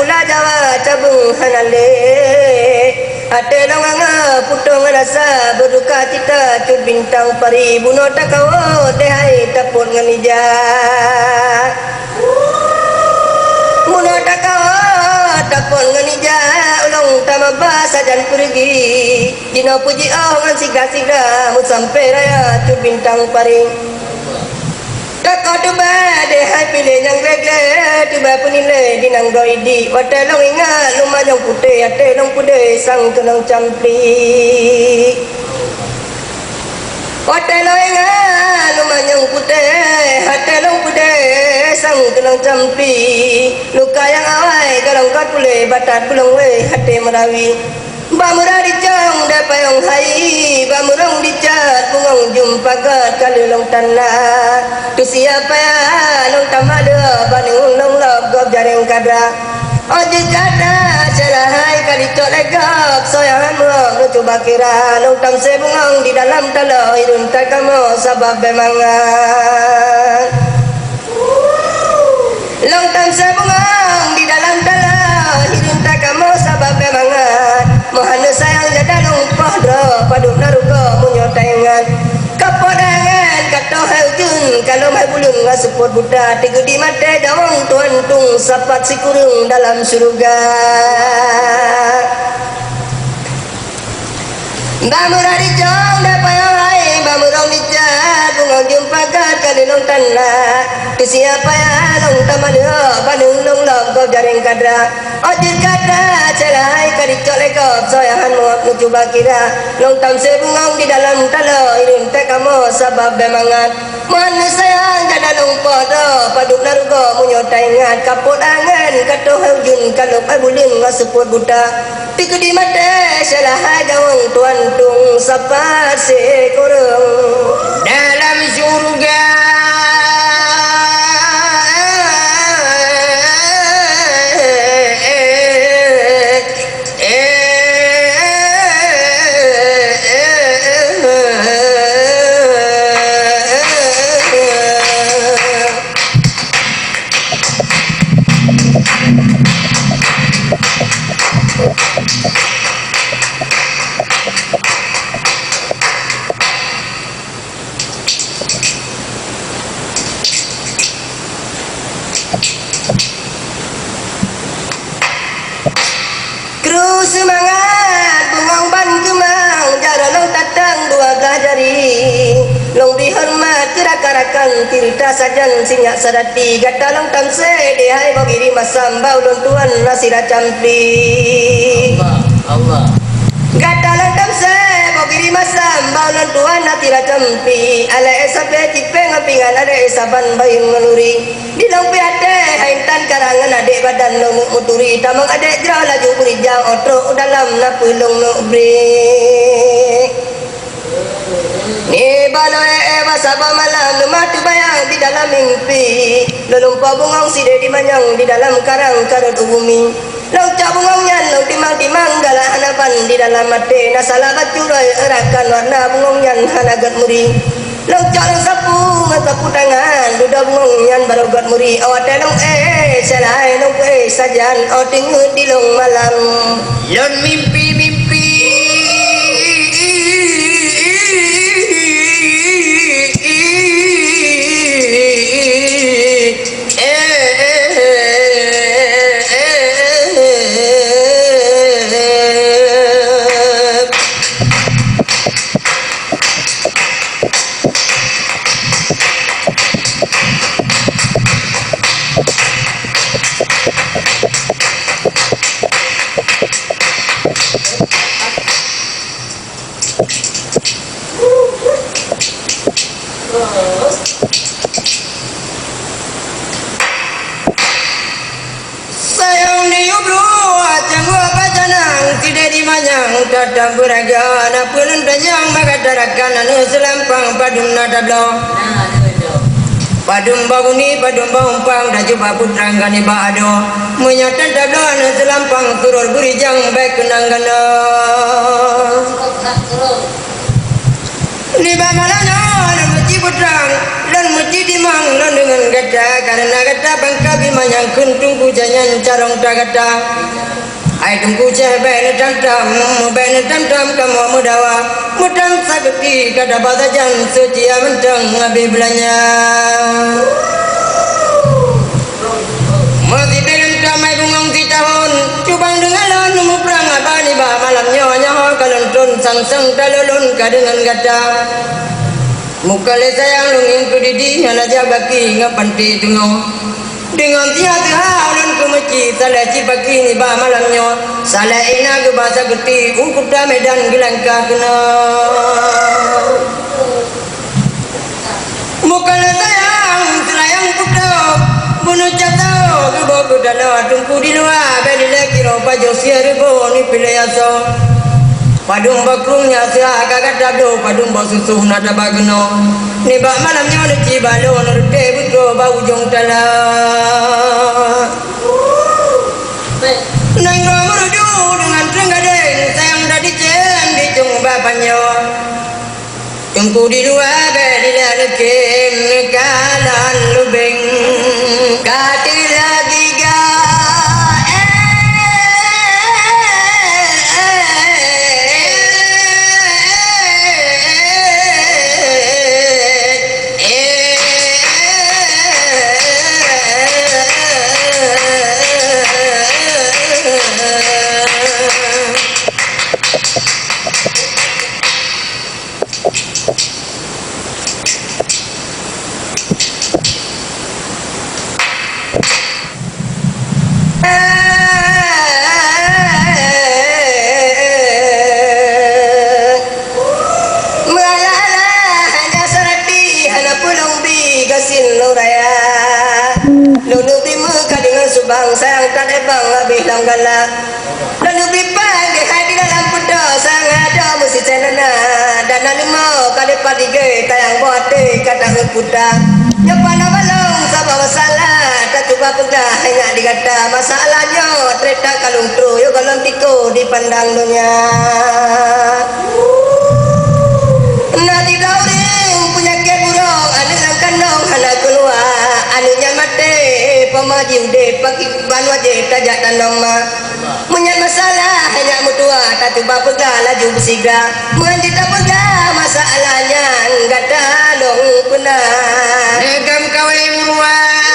pula Jawa cabung hanale ate longanga putong rasa berduka cita cut bintang pari buno takawo dehai tapun nganija buno takawo tapun nganija ulung tamaba sajan pergi dino puji ngan siga-siga mu sampai raya cut bintang pari takau tuba dehai pilih yang regle tuba punile dinang doidi wate long ingat lumah yang putih ate long putih sang kenang campli wate long ingat lumah yang putih ate long putih sang kenang campli luka yang awai kalau kat pulih batat pulang we hati merawi bamura dicang dapayong hai bamurong dicat bungong jumpa gat kalulong tanah tu siapa ya long tamada baning long lob gob jaring kadra oje kada selahai kadicok legap soyangan mo coba kira long tam se bungong di dalam talo irun takamo sabab bemangan long tam se bungong di dalam talo irun takamo sabab bemangan mohana sayang jada lumpah dra paduk naruga munyo tengan kapodangan kato haujun kalau mai bulun ngasuput buta tiga di mata jawang tuan tung sapat si kurung dalam surga bamura dijong dapayang hai bamurong dijat bungong jumpa kat kalilong tanah tu siapa ya long tamadha banung long lom kau jaring kadra ojir kadra celai kadicok lekop soyahan muak nu cuba kira long tam se bungong di dalam talo irun tekamo sabab bemangat mana sayang jada long podo paduk narugo munyo taingat kaput angan kato haujun kalau ai bulun ngasuput buta tiku di mata celai gawang tuan tung sapat se kurung dalam surga semangat bungong ban kemang jara long tatang 12 jari long dihormat kerak-karakan tirta sajan sinyak sadati gata long tamse dehai bagiri masam bau don tuan nasira campli Allah gata long tamse bagiri masam bau don tuan nasira campli ala esape cipe ngapingan ada esaban bayung ngeluri di long piate haintan karangan adek badan long muturi tamang adek jauh laju berijang otro dalam napulung nubri ni baloe basaba malam lumah tu bayang di dalam mimpi lelumpa bungong side di manyang di dalam karang karut bumi long cak bungong nyan long timang-timang galak hanapan di dalam mati nasalah bacurai erakan warna bungong nyan hanagat muri long cak long sapu sapu tangan duda bungong nyan barogat muri awat long selai long sajan tinggal di long malam yon mimpi-mimpi Dadang beraga na pulun danyang magadarakan anu selampang padum nadablo padum baguni padum baumpang da juba putrangane baado menyatan dablo anu selampang turur burijang baik kenanggana ni bamalana anu putrang lon muji di manglon dengan gada karena gada bangka bima yang kuntung pujanyan carong gada ai tungku ce bene tam tam kamu mudawa mudam sakti kada badajan suci amantang abi belanya mati benen tamai bungong di tahun cubang dengan lon muprang abani ba malam nyonya ho kalon sang talulun kadengan gada mukale sayang lungin kudidi hana jabaki ngapanti tungo dengan tiada halan kemeci salah cipaki ni ba malamnya salah ina ke bahasa geti ukuda medan gilangka kena mukale sayang selayang kuda bunuh jatuh ke bawa kuda lawa tungku di luar beli lagi ropa josia ribu ni pilih aso padung bakrungnya sia kagak dado padung basusuh nada bagno ni bak malamnya ni cibalo nurte butro bau jong tala nang meruju dengan trenggadeng sayang dadi cen di jong bapaknya tunggu di luar beli lekem kalan lubeng kati lagi ga subang sayang tak ebang habis langgala lalu bipang di hati dalam puda sang ada mesti cenana dan lima kali patiga tayang buat kata puda nyepana balong sama masalah tak cuba pedah hanya dikata masalahnya terita kalung tru yo kalung tiko di pandang dunia nanti dauring punya keburong anu yang kanong hana keluar anunya mate pemajiu de pagi banwa de tajak tanong ma menyan masalah hanya mutua tak cuba pegang laju bersiga mengan kita pegang masalahnya enggak ada long pernah negam kawin ruang